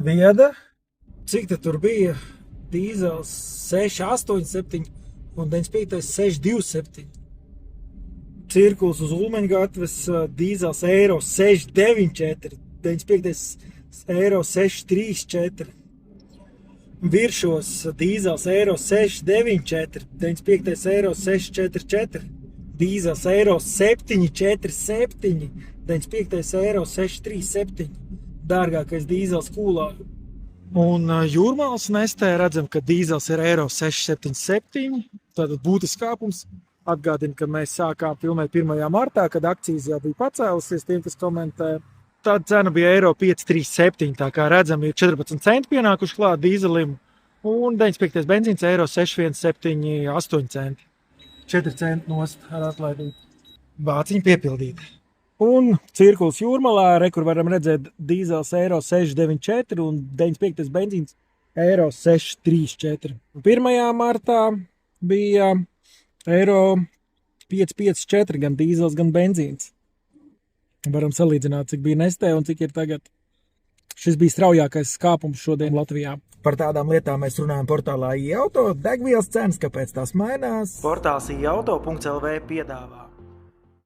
Vieda. Cik te tur bija? Dīzels 687 un 95. 627. Cirkuls uz Ulmeņgatves, dīzels eiro 694, 95. eiro 634. Viršos dīzels eiro 694, 95. eiro 644. Dīzels eiro 747, 95. eiro 637. Dārgākais dīzels Kūlā. Un Jūrmālas nestē redzam, ka dīzels ir eiro 677, tātad būtisks kāpums. Atgādinu, ka mēs sākām filmēt 1. martā, kad akcijas jau bija pacēlusies tiem, kas komentē. Tāda cena bija eiro 537, tā kā redzam, ir 14 centi pienākuši klāt dīzelim. Un 95. benzīns eiro 617,8 centi. 4 centi nost ar atlaidību. Bāciņi piepildīti. Un cirkuls Jūrmalā, kur varam redzēt dīzels eiro 694 un 95. benzīns eiro 634. 1. martā bija eiro 554, gan dīzels, gan benzīns. Varam salīdzināt, cik bija nestē un cik ir tagad. Šis bija straujākais kāpums šodien Latvijā. Par tādām lietām mēs runājam portālā iAuto. Degvielas cenas, kāpēc tās mainās? Portāls iAuto.lv piedāvā